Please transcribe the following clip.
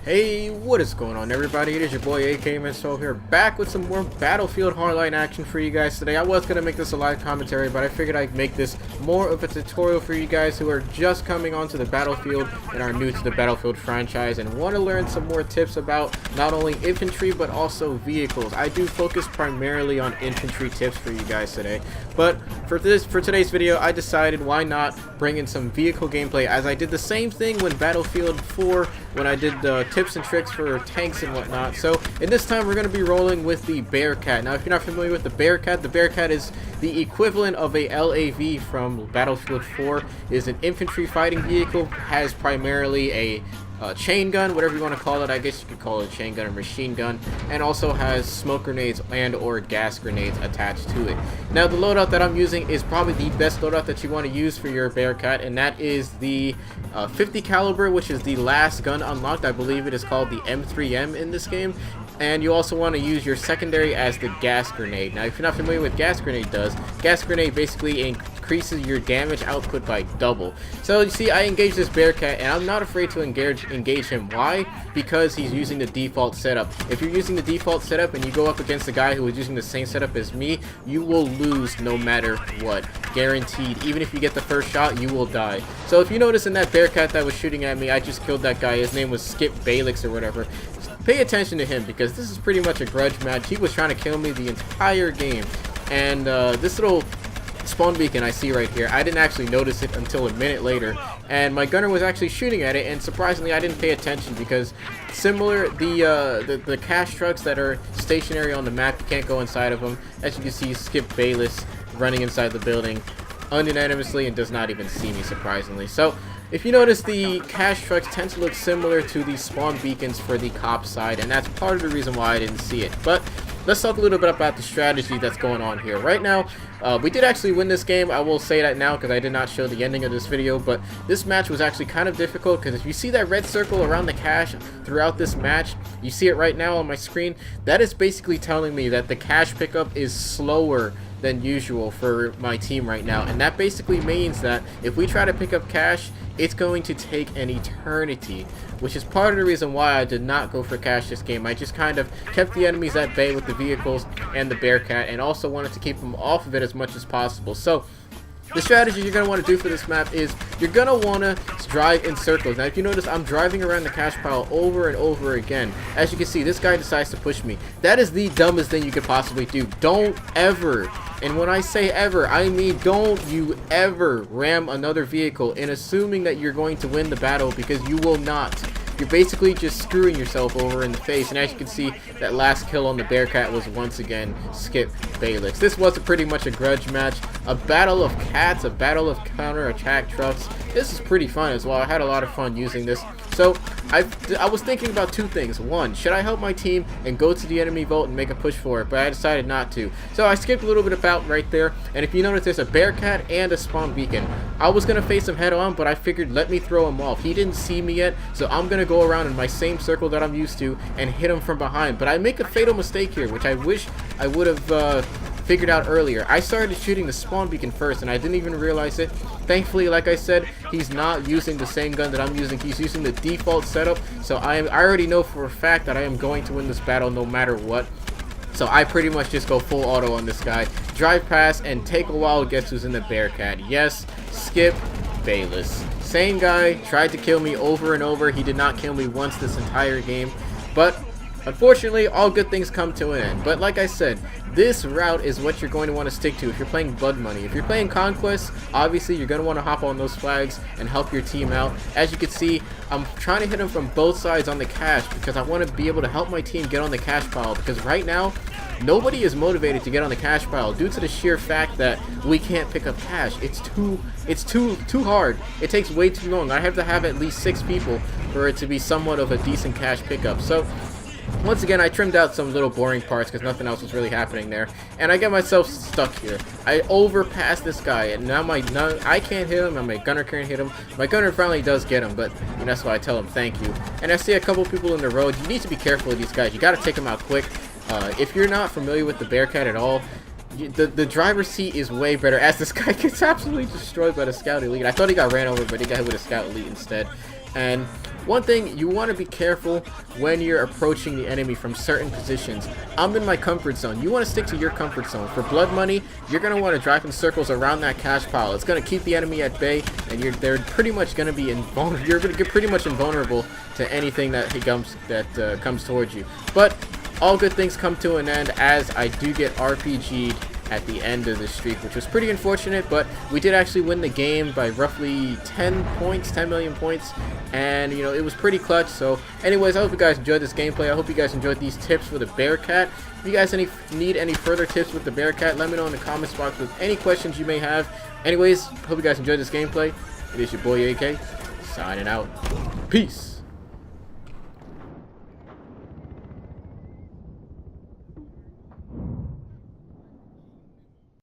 Hey, what is going on, everybody? It is your boy AK here, back with some more Battlefield Hardline action for you guys today. I was going to make this a live commentary, but I figured I'd make this more of a tutorial for you guys who are just coming onto the Battlefield and are new to the Battlefield franchise and want to learn some more tips about not only infantry but also vehicles. I do focus primarily on infantry tips for you guys today, but for today's video, I decided why not bring in some vehicle gameplay, as I did the same thing when Battlefield 4 when I did tips and tricks for tanks and whatnot. So in this time we're going to be rolling with the Bearcat. Now if you're not familiar with the Bearcat is the equivalent of a LAV from Battlefield 4. It is an infantry fighting vehicle, has primarily a chain gun, whatever you want to call it. I guess you could call it a chain gun or machine gun, and also has smoke grenades and or gas grenades attached to it. Now the loadout that I'm using is probably the best loadout that you want to use for your Bearcat, and that is the 50 caliber, which is the last gun unlocked. I believe it is called the M3M in this game. And you also want to use your secondary as the gas grenade. Now if you're not familiar with what gas grenade does, gas grenade basically increases your damage output by double. So you see, I engage this Bearcat and I'm not afraid to engage him. Why? Because he's using the default setup. If you're using the default setup and you go up against a guy who is using the same setup as me, you will lose no matter what. Guaranteed. Even if you get the first shot, you will die. So if you notice in that Bearcat that was shooting at me, I just killed that guy. His name was Skip Baylix or whatever. Pay attention to him, because this is pretty much a grudge match. He was trying to kill me the entire game. And this little spawn beacon I see right here, I didn't actually notice it until a minute later, and my gunner was actually shooting at it, and surprisingly I didn't pay attention, because similar the cash trucks that are stationary on the map, you can't go inside of them. As you can see, Skip Bayless running inside the building unanimously and does not even see me, surprisingly. So if you notice, the cash trucks tend to look similar to the spawn beacons for the cop side, and that's part of the reason why I didn't see it. But let's talk a little bit about the strategy that's going on here. Right now, we did actually win this game. I will say that now because I did not show the ending of this video, but this match was actually kind of difficult, because if you see that red circle around the cash throughout this match, you see it right now on my screen, that is basically telling me that the cash pickup is slower than usual for my team right now, and that basically means that if we try to pick up cash, it's going to take an eternity, which is part of the reason why I did not go for cash this game. I just kind of kept the enemies at bay with the vehicles and the Bearcat, and also wanted to keep them off of it as much as possible. So the strategy you're going to want to do for this map is you're going to want to drive in circles. Now if you notice, I'm driving around the cash pile over and over again. As you can see, this guy decides to push me. That is the dumbest thing you could possibly do. Don't ever, and when I say ever, I mean don't you ever ram another vehicle in assuming that you're going to win the battle, because you will not. You're basically just screwing yourself over in the face. And as you can see, that last kill on the Bearcat was once again Skip Baylix. This was pretty much a grudge match, a battle of cats, a battle of counter-attack trucks. This is pretty fun as well. I had a lot of fun using this. So I was thinking about two things. One, should I help my team and go to the enemy vault and make a push for it? But I decided not to. So I skipped a little bit about right there. And if you notice, there's a Bearcat and a spawn beacon. I was going to face him head on, but I figured let me throw him off. He didn't see me yet, so I'm going to go around in my same circle that I'm used to and hit him from behind. But I make a fatal mistake here, which I wish I would have figured out earlier. I started shooting the spawn beacon first, and I didn't even realize it. Thankfully, like I said, he's not using the same gun that I'm using. He's using the default setup, so I already know for a fact that I am going to win this battle no matter what. So I pretty much just go full auto on this guy, drive past, and take a while to guess who's in the Bearcat. Yes, Skip Bayless. Same guy, tried to kill me over and over. He did not kill me once this entire game, but unfortunately, all good things come to an end. But like I said, this route is what you're going to want to stick to if you're playing Blood Money. If you're playing Conquest, obviously you're going to want to hop on those flags and help your team out. As you can see, I'm trying to hit them from both sides on the cash, because I want to be able to help my team get on the cash pile, because right now, nobody is motivated to get on the cash pile due to the sheer fact that we can't pick up cash. It's too hard. It takes way too long. I have to have at least 6 people for it to be somewhat of a decent cash pickup. So once again, I trimmed out some little boring parts because nothing else was really happening there, and I get myself stuck here. I overpass this guy, and now I can't hit him, and my gunner can't hit him. My gunner finally does get him, but that's why I tell him thank you. And I see a couple people in the road. You need to be careful of these guys. You got to take them out quick. If you're not familiar with the Bearcat at all, the driver's seat is way better, as this guy gets absolutely destroyed by the Scout Elite. I thought he got ran over, but he got hit with a Scout Elite instead. And One thing, you want to be careful when you're approaching the enemy from certain positions. I'm in my comfort zone. You want to stick to your comfort zone. For blood money, you're going to want to drive in circles around that cash pile. It's going to keep the enemy at bay, and they're pretty much going to be invulnerable. You're going to get pretty much invulnerable to anything that comes towards you. But all good things come to an end, as I do get RPG'd at the end of the streak, which was pretty unfortunate, but we did actually win the game by roughly 10 million points, and you know, it was pretty clutch. So anyways, I hope you guys enjoyed this gameplay. I hope you guys enjoyed these tips for the bearcat. If you guys need any further tips with the bearcat, let me know in the comments box with any questions you may have. Anyways, hope you guys enjoyed this gameplay. It is your boy AK, signing out. Peace.